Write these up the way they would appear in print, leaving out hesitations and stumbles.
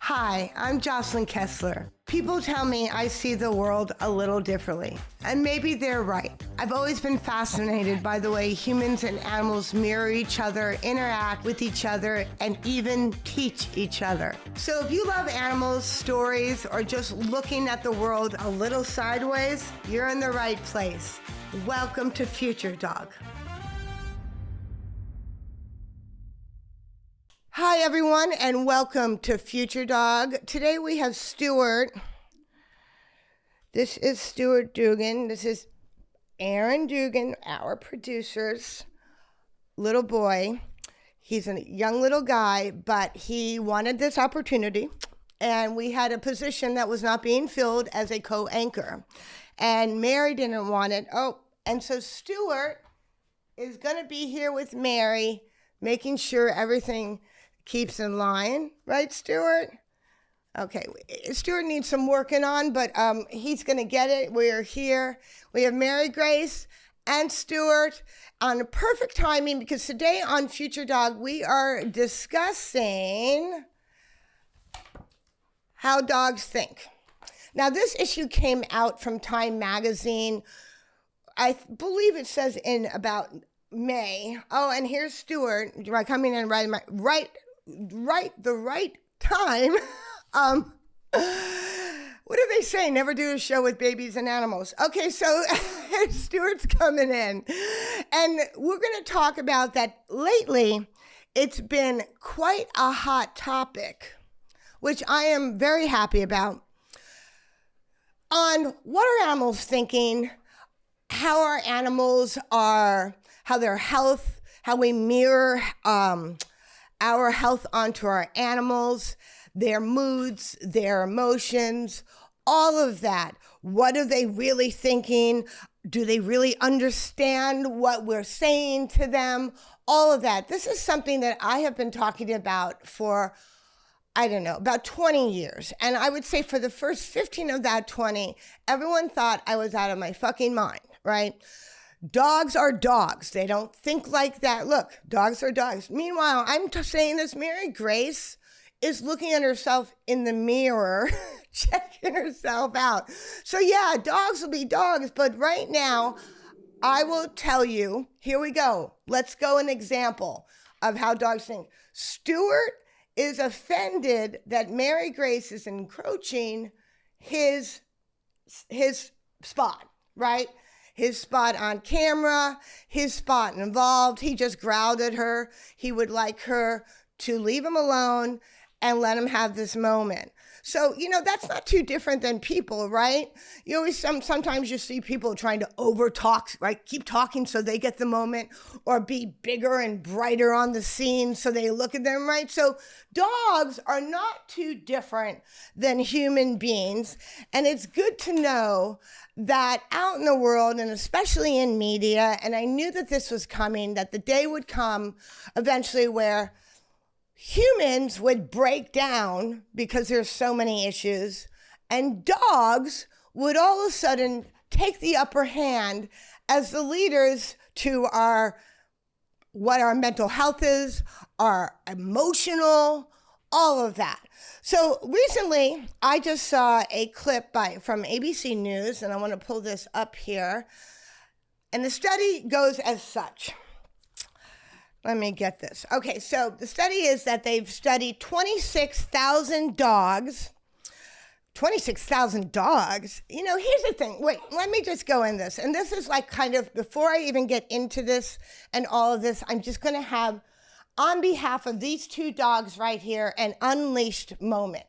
Hi, I'm Jocelyn Kessler. People tell me I see the world a little differently, and maybe they're right. I've always been fascinated by the way humans and animals mirror each other, interact with each other, and even teach each other. So if you love animals, stories, or just looking at the world a little sideways, you're in the right place. Welcome to Future Dog. Hi, everyone, and welcome to Future Dog. Today we have Stuart. This is Stuart Dugan. This is Aaron Dugan, our producer's little boy. He's a young little guy, but he wanted this opportunity, and we had a position that was not being filled as a co-anchor, and Mary didn't want it. And so Stuart is going to be here with Mary, making sure everything keeps in line, right, Stuart? Okay, Stuart needs some working on, but he's gonna get it. We're here. We have Mary Grace and Stuart on perfect timing because today on Future Dog, we are discussing how dogs think. Now, this issue came out from Time Magazine. I believe it says in about May. Oh, and here's Stuart coming in right the right time. What do they say? Never do a show with babies and animals. Okay, so Stuart's coming in. And we're going to talk about that lately. It's been quite a hot topic, which I am very happy about, on what are animals thinking, how our animals are, how their health, how we mirror our health onto our animals, their moods, their emotions, all of that. What are they really thinking? Do they really understand what we're saying to them? All of that. This is something that I have been talking about for, about 20 years. And I would say for the first 15 of that 20, everyone thought I was out of my fucking mind, right? Dogs are dogs. They don't think like that. Look, dogs are dogs. Meanwhile, I'm saying this, Mary Grace is looking at herself in the mirror, checking herself out. So yeah, dogs will be dogs. But right now, I will tell you, here we go. Let's go an example of how dogs think. Stuart is offended that Mary Grace is encroaching his spot, right? His spot on camera, his spot involved. He just growled at her. He would like her to leave him alone and let him have this moment. So, that's not too different than people, right? You always, sometimes you see people trying to over talk, right? Keep talking so they get the moment, or be bigger and brighter on the scene so they look at them, right? So dogs are not too different than human beings. And it's good to know that out in the world, and especially in media, and I knew that this was coming, that the day would come eventually where humans would break down because there's so many issues, and dogs would all of a sudden take the upper hand as the leaders to what our mental health is, our emotional, all of that. So recently, I just saw a clip from ABC News, and I want to pull this up here. And the study goes as such. Let me get this. Okay, so the study is that they've studied 26,000 dogs. 26,000 dogs? Here's the thing. Wait, let me just go in this. And this is like kind of, before I even get into this and all of this, I'm just going to have, on behalf of these two dogs right here, an unleashed moment.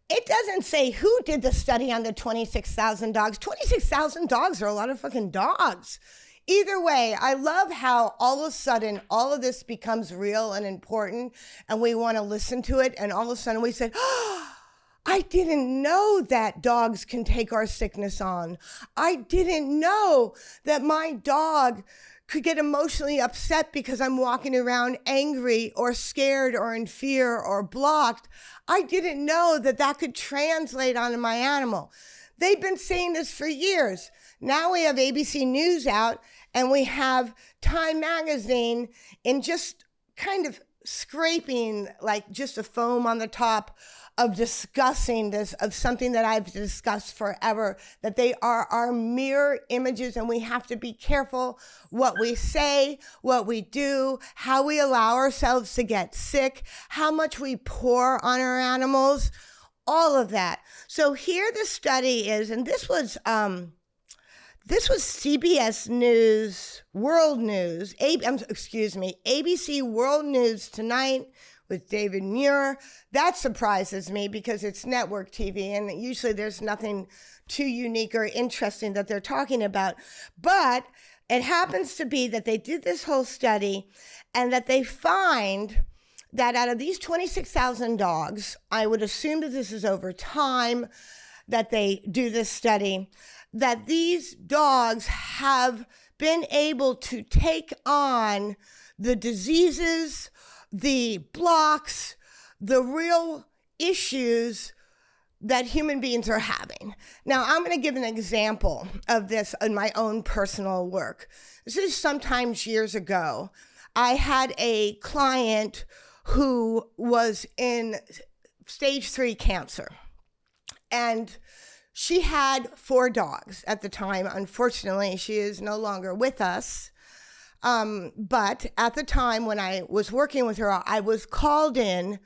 It doesn't say who did the study on the 26,000 dogs. 26,000 dogs are a lot of fucking dogs. Either way, I love how all of a sudden all of this becomes real and important, and we want to listen to it, and all of a sudden we said, oh, I didn't know that dogs can take our sickness on. I didn't know that my dog could get emotionally upset because I'm walking around angry or scared or in fear or blocked. I didn't know that could translate onto my animal. They've been saying this for years. Now we have ABC News out, and we have Time Magazine in just kind of scraping, like just a foam on the top of discussing this, of something that I've discussed forever, that they are our mirror images, and we have to be careful what we say, what we do, how we allow ourselves to get sick, how much we pour on our animals, all of that. So here the study is, and this was CBS News, World News, ABC World News Tonight with David Muir. That surprises me because it's network TV, and usually there's nothing too unique or interesting that they're talking about. But it happens to be that they did this whole study and that they find that out of these 26,000 dogs, I would assume that this is over time that they do this study, that these dogs have been able to take on the diseases, the blocks, the real issues that human beings are having. Now, I'm going to give an example of this in my own personal work. This is sometimes years ago. I had a client who was in stage 3 cancer, and she had 4 dogs at the time. Unfortunately, she is no longer with us. But at the time when I was working with her, I was called in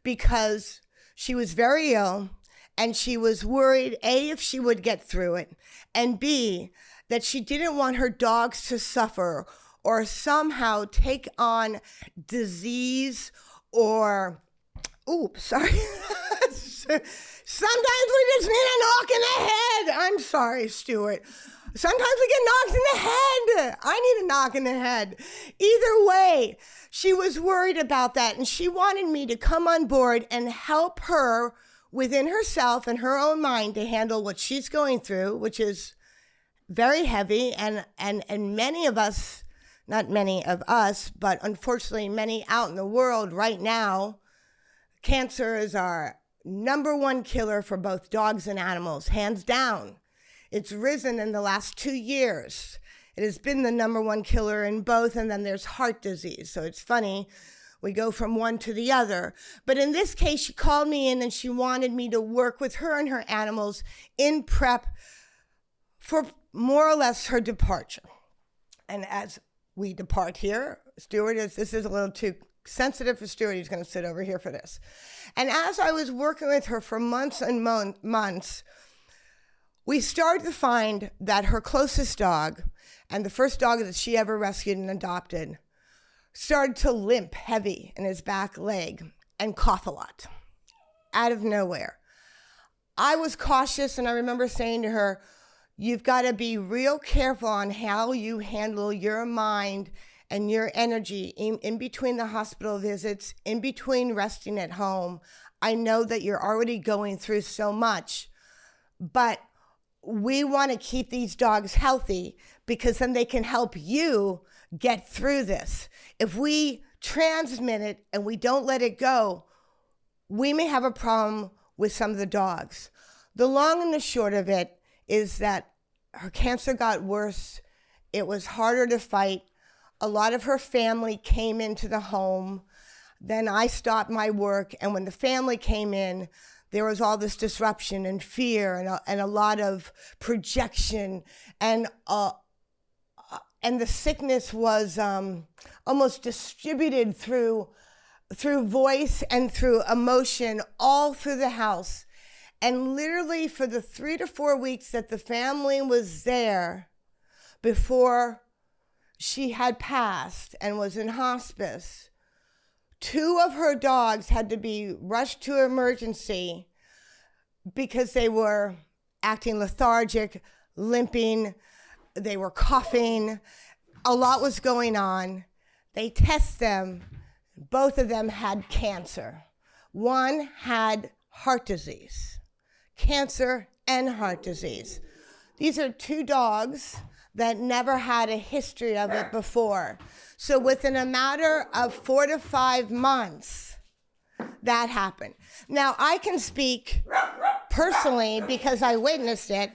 because she was very ill and she was worried, A, if she would get through it, and B, that she didn't want her dogs to suffer or somehow take on disease or, sometimes we just need a knock in the head. I'm sorry, Stuart. Sometimes we get knocked in the head. I need a knock in the head. Either way, she was worried about that, and she wanted me to come on board and help her within herself and her own mind to handle what she's going through, which is very heavy. And many of us, not many of us, but unfortunately many out in the world right now, cancer is our number 1 killer for both dogs and animals, hands down. It's risen in the last 2 years. It has been the number 1 killer in both, and then there's heart disease. So it's funny, we go from one to the other. But in this case, she called me in and she wanted me to work with her and her animals in prep for more or less her departure. And as we depart here, Stuart, this is a little too sensitive for Stuart. He's going to sit over here for this. And as I was working with her for months and months, we started to find that her closest dog, and the first dog that she ever rescued and adopted, started to limp heavy in his back leg and cough a lot out of nowhere. I was cautious, and I remember saying to her, you've got to be real careful on how you handle your mind and your energy in between the hospital visits, in between resting at home. I know that you're already going through so much, but we want to keep these dogs healthy because then they can help you get through this. If we transmit it and we don't let it go, we may have a problem with some of the dogs. The long and the short of it is that her cancer got worse. It was harder to fight. A lot of her family came into the home. Then I stopped my work, and when the family came in, there was all this disruption and fear and a lot of projection, and the sickness was almost distributed through voice and through emotion all through the house. And literally for the 3 to 4 weeks that the family was there before she had passed and was in hospice, 2 of her dogs had to be rushed to emergency because they were acting lethargic, limping, they were coughing, a lot was going on. They test them, both of them had cancer. One had heart disease, cancer and heart disease. These are 2 dogs that never had a history of it before. So within a matter of 4 to 5 months, that happened. Now, I can speak personally because I witnessed it,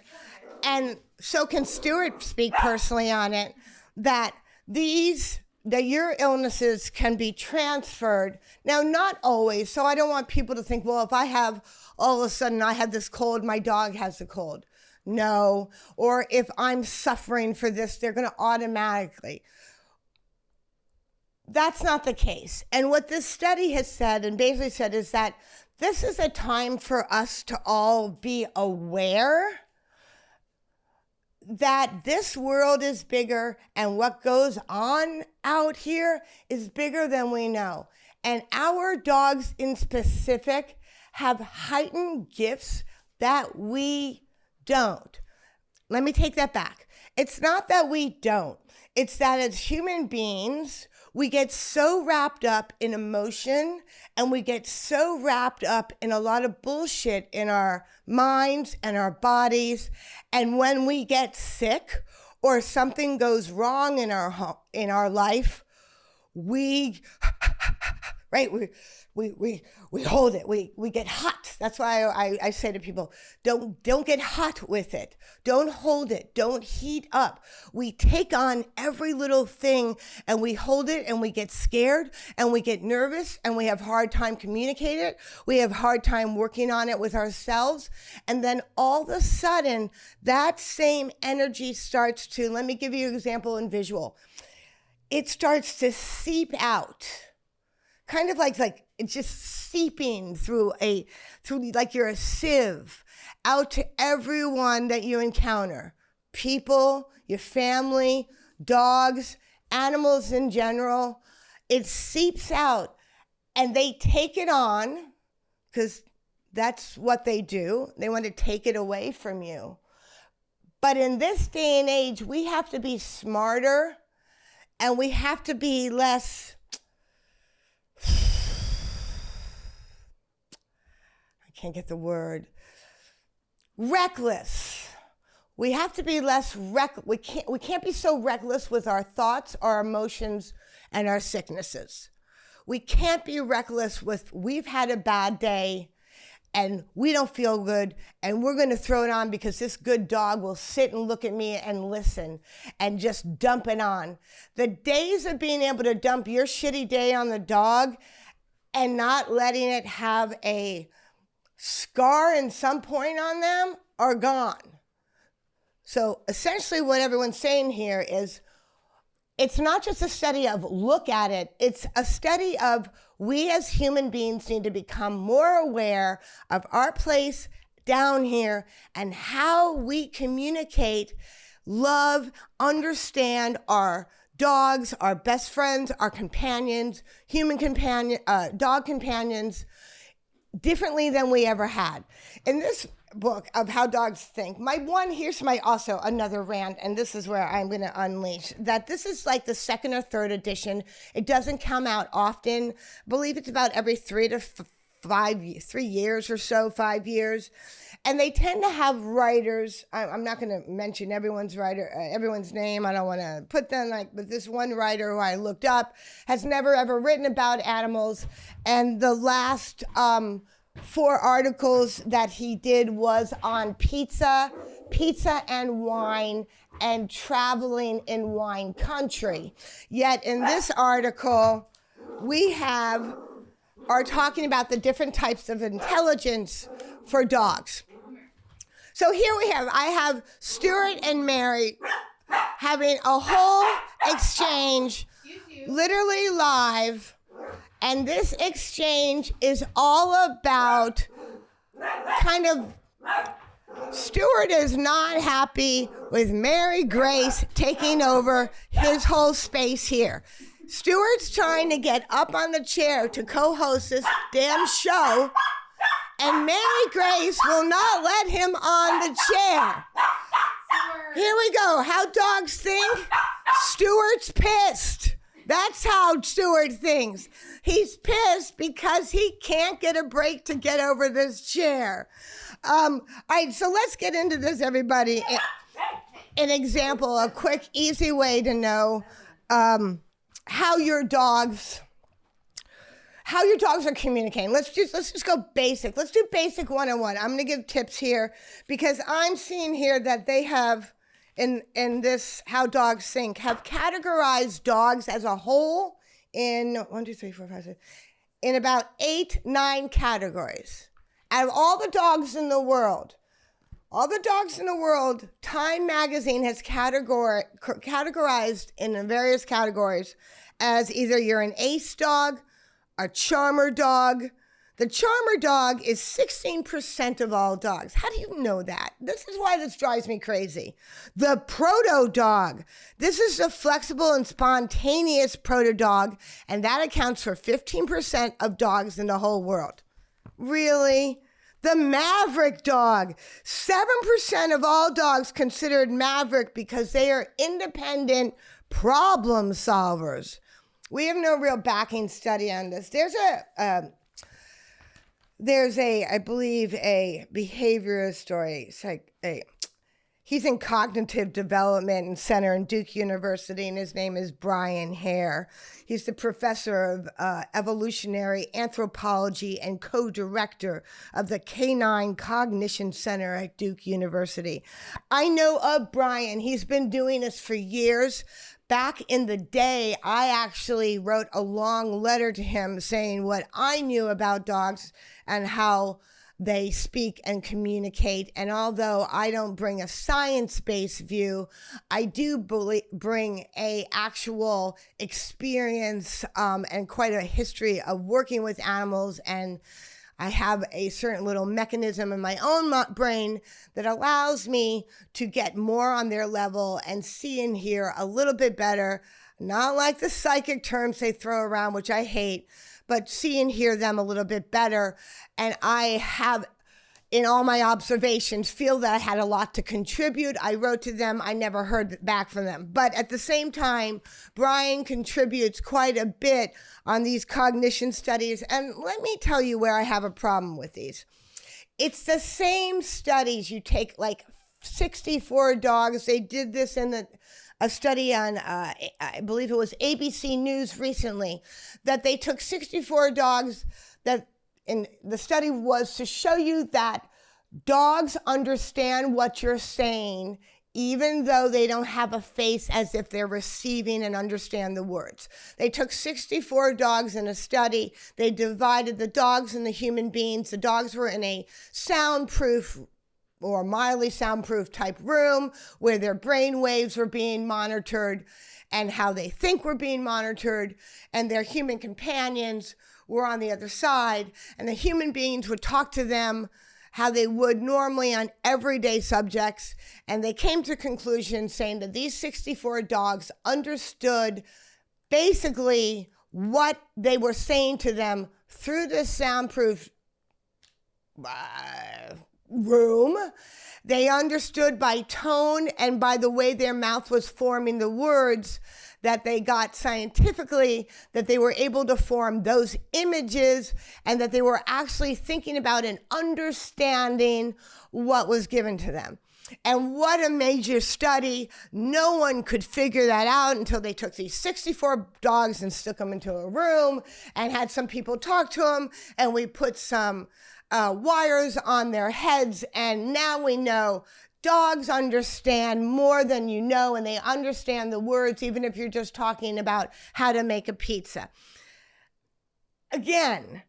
and so can Stuart speak personally on it, that these that your illnesses can be transferred. Now, not always. So I don't want people to think, well, if I have, all of a sudden I have this cold, my dog has the cold. No. Or if I'm suffering for this, they're going to automatically. That's not the case. And what this study has said, and basically said, is that this is a time for us to all be aware that this world is bigger and what goes on out here is bigger than we know. And our dogs in specific have heightened gifts that we don't. Let me take that back. It's not that we don't. It's that as human beings, we get so wrapped up in emotion and we get so wrapped up in a lot of bullshit in our minds and our bodies. And when we get sick or something goes wrong in our life, we hold it. We get hot. That's why I say to people, don't get hot with it. Don't hold it. Don't heat up. We take on every little thing and we hold it and we get scared and we get nervous and we have hard time communicating it. We have hard time working on it with ourselves. And then all of a sudden, that same energy starts to, let me give you an example in visual. It starts to seep out. Kind of like it's just seeping through like you're a sieve out to everyone that you encounter. People, your family, dogs, animals in general. It seeps out and they take it on because that's what they do. They want to take it away from you. But in this day and age, we have to be smarter and we have to be less... can't get the word. Reckless. We have to be less reckless. We can't be so reckless with our thoughts, our emotions, and our sicknesses. We can't be reckless with we've had a bad day and we don't feel good and we're going to throw it on because this good dog will sit and look at me and listen and just dump it on. The days of being able to dump your shitty day on the dog and not letting it have a scar in some point on them are gone. So essentially what everyone's saying here is it's not just a study of look at it, it's a study of we as human beings need to become more aware of our place down here and how we communicate, love, understand our dogs, our best friends, our companions, dog companions, differently than we ever had. In this book of How Dogs Think, here's also another rant, and this is where I'm going to unleash, that this is like the second or third edition. It doesn't come out often. I believe it's about every 3 years or so, 5 years. And they tend to have writers. I'm not going to mention everyone's name. I don't want to put them but this one writer who I looked up has never ever written about animals. And the last 4 articles that he did was on pizza and wine and traveling in wine country. Yet in this article, we are talking about the different types of intelligence for dogs. So here I have Stuart and Mary having a whole exchange, literally live, and this exchange is all about Stuart is not happy with Mary Grace taking over his whole space here. Stuart's trying to get up on the chair to co-host this damn show, and Mary Grace will not let him on the chair. Here we go. How dogs think? Stuart's pissed. That's how Stuart thinks. He's pissed because he can't get a break to get over this chair. All right, so let's get into this, everybody. An example, a quick, easy way to know how your dogs are communicating. Let's just go basic. Let's do basic 101. I'm going to give tips here because I'm seeing here that they have in this How Dogs Think have categorized dogs as a whole in 1, 2, 3, 4, 5, 6, in about 8, 9 categories. Out of all the dogs in the world, Time Magazine has categorized in various categories as either you're an ace dog, a charmer dog. The charmer dog is 16% of all dogs. How do you know that? This is why this drives me crazy. The proto dog. This is the flexible and spontaneous proto dog, and that accounts for 15% of dogs in the whole world. Really? The maverick dog. 7% of all dogs considered maverick because they are independent problem solvers. We have no real backing study on this. There's I believe, a behaviorist or he's in cognitive development center in Duke University, and his name is Brian Hare. He's the professor of evolutionary anthropology and co-director of the Canine Cognition Center at Duke University. I know of Brian. He's been doing this for years. Back in the day, I actually wrote a long letter to him saying what I knew about dogs and how they speak and communicate. And although I don't bring a science-based view, I do bring a actual experience and quite a history of working with animals, and I have a certain little mechanism in my own brain that allows me to get more on their level and see and hear a little bit better, not like the psychic terms they throw around, which I hate, but see and hear them a little bit better. And I have, in all my observations, feel that I had a lot to contribute. I wrote to them. I never heard back from them. But at the same time, Brian contributes quite a bit on these cognition studies. And let me tell you where I have a problem with these. It's the same studies. You take like 64 dogs. They did this in a study on, I believe it was ABC News recently, that they took 64 dogs and the study was to show you that dogs understand what you're saying, even though they don't have a face as if they're receiving and understand the words. They took 64 dogs in a study. They divided the dogs and the human beings. The dogs were in a soundproof or mildly soundproof type room where their brain waves were being monitored and how they think were being monitored, and their human companions were on the other side, and the human beings would talk to them how they would normally on everyday subjects. And they came to a conclusion saying that these 64 dogs understood basically what they were saying to them through the soundproof room. They understood by tone and by the way their mouth was forming the words that they got scientifically, that they were able to form those images and that they were actually thinking about and understanding what was given to them. And what a major study. No one could figure that out until they took these 64 dogs and stuck them into a room and had some people talk to them, and we put some wires on their heads, and now we know dogs understand more than you know, and they understand the words, even if you're just talking about how to make a pizza. Again,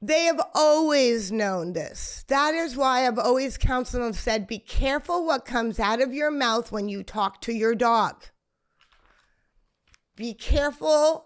they have always known this. That is why I've always counseled and said, be careful what comes out of your mouth when you talk to your dog. Be careful.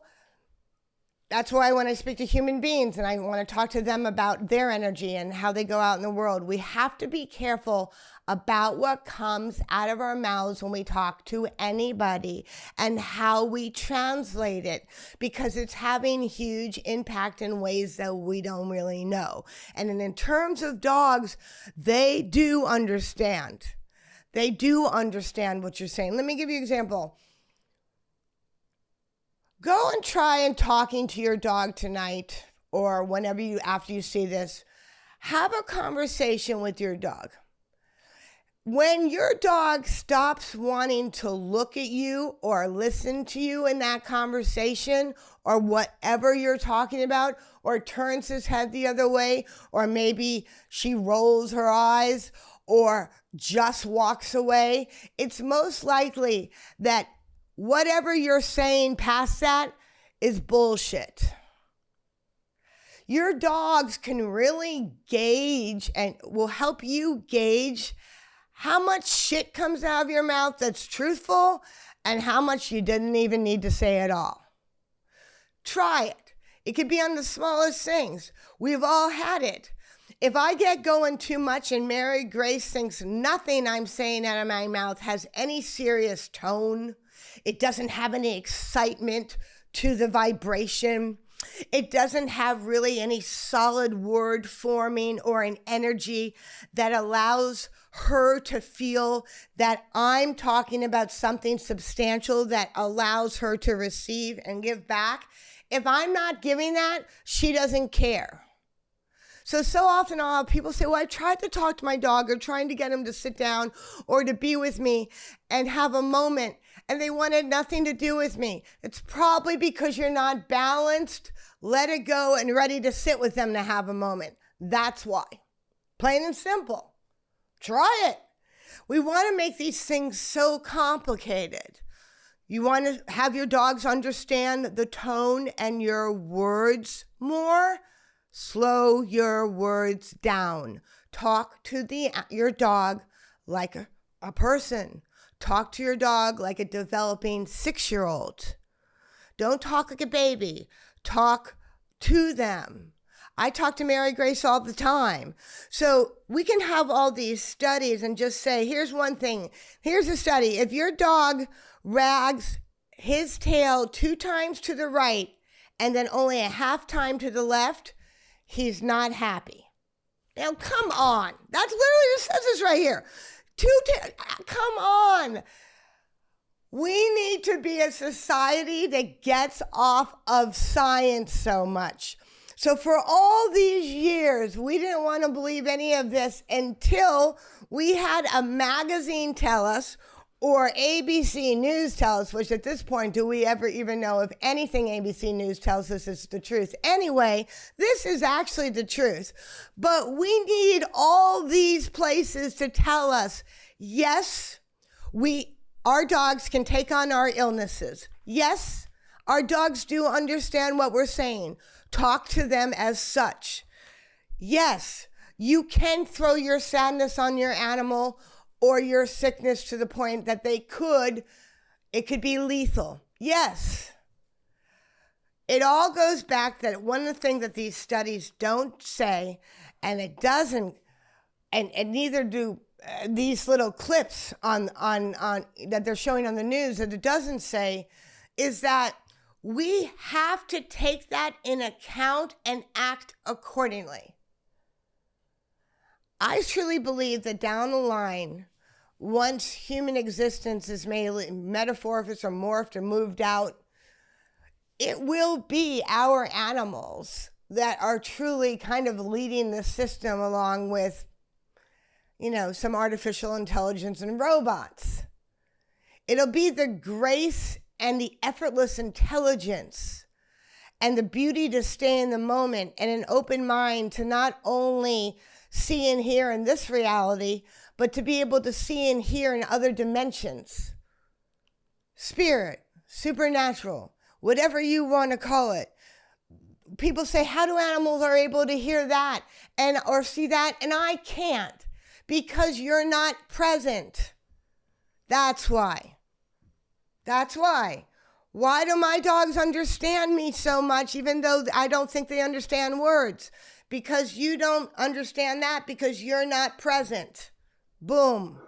That's why when I speak to human beings and I want to talk to them about their energy and how they go out in the world, we have to be careful about what comes out of our mouths when we talk to anybody and how we translate it, because it's having huge impact in ways that we don't really know. And in terms of dogs, they do understand. They do understand what you're saying. Let me give you an example. Go and try and talking to your dog tonight, or whenever after you see this, have a conversation with your dog. When your dog stops wanting to look at you or listen to you in that conversation or whatever you're talking about, or turns his head the other way, or maybe she rolls her eyes, or just walks away, it's most likely that whatever you're saying past that is bullshit. Your dogs can really gauge and will help you gauge how much shit comes out of your mouth that's truthful and how much you didn't even need to say at all. Try it. It could be on the smallest things. We've all had it. If I get going too much and Mary Grace thinks nothing I'm saying out of my mouth has any serious tone, it doesn't have any excitement to the vibration, it doesn't have really any solid word forming or an energy that allows her to feel that I'm talking about something substantial that allows her to receive and give back. If I'm not giving that, she doesn't care. So often I'll have people say, well, I tried to talk to my dog or trying to get him to sit down or to be with me and have a moment, and they wanted nothing to do with me. It's probably because you're not balanced, let it go, and ready to sit with them to have a moment. That's why. Plain and simple. Try it. We want to make these things so complicated. You want to have your dogs understand the tone and your words more? Slow your words down. Talk to your dog like a person. Talk to your dog like a developing 6-year-old. Don't talk like a baby. Talk to them. I talk to Mary Grace all the time. So we can have all these studies and just say, here's one thing. Here's a study. If your dog wags his tail 2 times to the right and then only a half time to the left, he's not happy. Now, come on. That's literally, it says this right here. Come on. We need to be a society that gets off of science so much. So for all these years, we didn't want to believe any of this until we had a magazine tell us, or ABC News tell us, which at this point, do we ever even know if anything ABC News tells us is the truth? Anyway, this is actually the truth. But we need all these places to tell us, yes, our dogs can take on our illnesses. Yes, our dogs do understand what we're saying. Talk to them as such. Yes, you can throw your sadness on your animal or your sickness to the point that it could be lethal. Yes. It all goes back that one of the things that these studies don't say, and it doesn't, and neither do these little clips on that they're showing on the news, that it doesn't say, is that we have to take that in account and act accordingly. I truly believe that down the line, once human existence is made metamorphosed or morphed or moved out, it will be our animals that are truly kind of leading the system along with, some artificial intelligence and robots. It'll be the grace and the effortless intelligence and the beauty to stay in the moment and an open mind to not only see and hear in this reality, but to be able to see and hear in other dimensions. Spirit, supernatural, whatever you want to call it. People say, how do animals are able to hear that or see that? And I can't, because you're not present. That's why. Why do my dogs understand me so much, even though I don't think they understand words? Because you don't understand that because you're not present. Boom.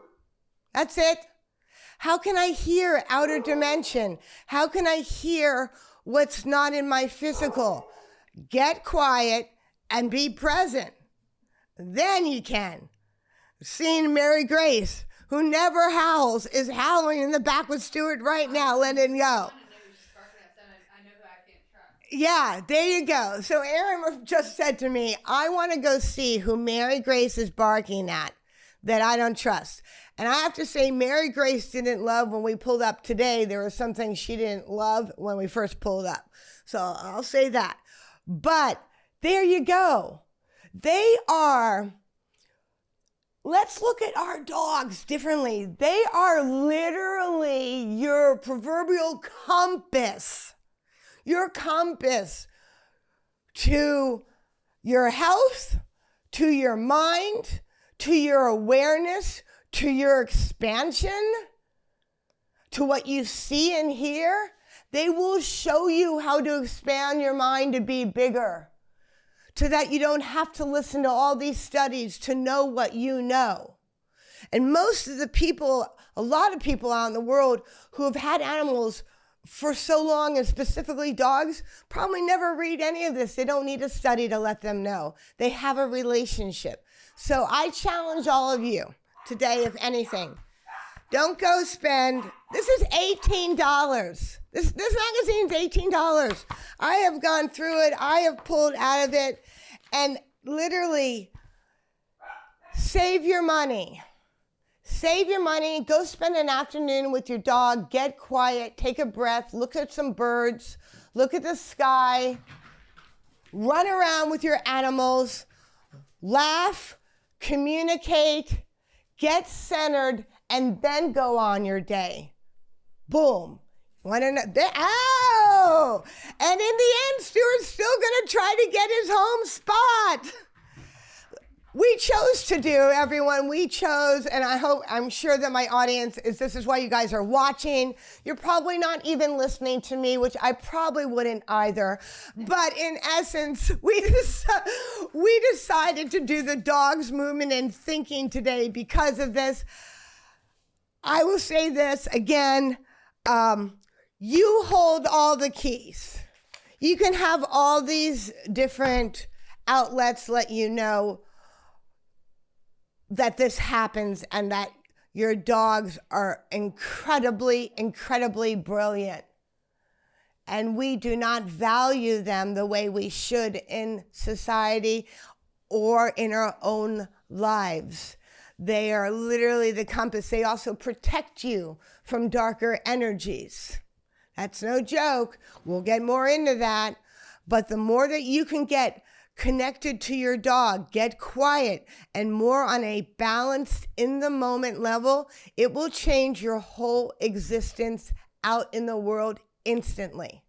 That's it. How can I hear outer dimension? How can I hear what's not in my physical? Get quiet and be present. Then you can. Seeing Mary Grace, who never howls, is howling in the back with Stuart right now, letting go. Yeah, there you go. So Aaron just said to me, I want to go see who Mary Grace is barking at that I don't trust. And I have to say, Mary Grace didn't love when we pulled up today. There were some things she didn't love when we first pulled up. So I'll say that. But there you go. They are let's look at our dogs differently. They are literally your proverbial compass. Your compass to your health, to your mind, to your awareness, to your expansion, to what you see and hear. They will show you how to expand your mind to be bigger, so that you don't have to listen to all these studies to know what you know. And most of the people, a lot of people out in the world who have had animals for so long, and specifically dogs, probably never read any of this. They don't need a study to let them know. They have a relationship. So I challenge all of you today, if anything, don't go spend, this is $18. This magazine's $18. I have gone through it. I have pulled out of it, and literally save your money. Save your money. Go spend an afternoon with your dog. Get quiet. Take a breath. Look at some birds. Look at the sky. Run around with your animals. Laugh. Communicate. Get centered. And then go on your day. Boom. Want to know? Oh! And in the end, Stuart's still going to try to get his home spot. We chose to do, everyone. We chose, and I'm sure that my audience this is why you guys are watching. You're probably not even listening to me, which I probably wouldn't either. But in essence, we decided to do the dogs movement and thinking today because of this. I will say this again. You hold all the keys. You can have all these different outlets let you know that this happens and that your dogs are incredibly, incredibly brilliant. And we do not value them the way we should in society or in our own lives. They are literally the compass. They also protect you from darker energies. That's no joke. We'll get more into that. But the more that you can get connected to your dog, get quiet, and more on a balanced, in the moment level, it will change your whole existence out in the world instantly.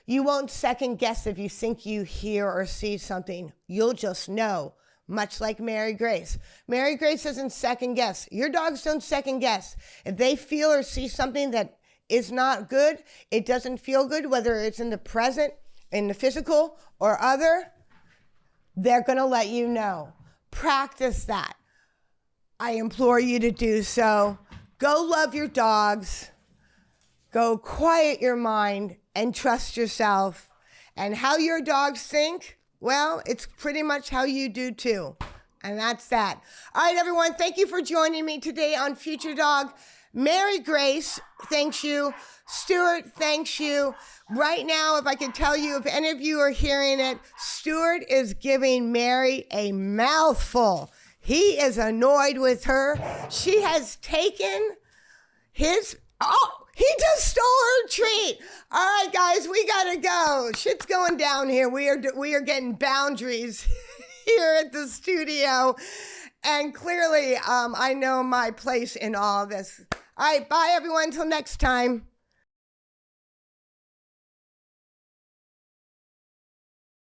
You won't second guess if you think you hear or see something. You'll just know. Much like Mary Grace. Mary Grace doesn't second guess. Your dogs don't second guess. If they feel or see something that is not good, it doesn't feel good, whether it's in the present, in the physical, or other, they're going to let you know. Practice that. I implore you to do so. Go love your dogs. Go quiet your mind and trust yourself. And how your dogs think, well, it's pretty much how you do too. And that's that. All right, everyone. Thank you for joining me today on Future Dog. Mary Grace, thanks you. Stuart, thanks you. Right now, if I could tell you, if any of you are hearing it, Stuart is giving Mary a mouthful. He is annoyed with her. She has taken his... Oh, he just stole her treat. All right, guys, we gotta go. Shit's going down here. We are getting boundaries here at the studio, and clearly, I know my place in all this. All right, bye everyone. Till next time.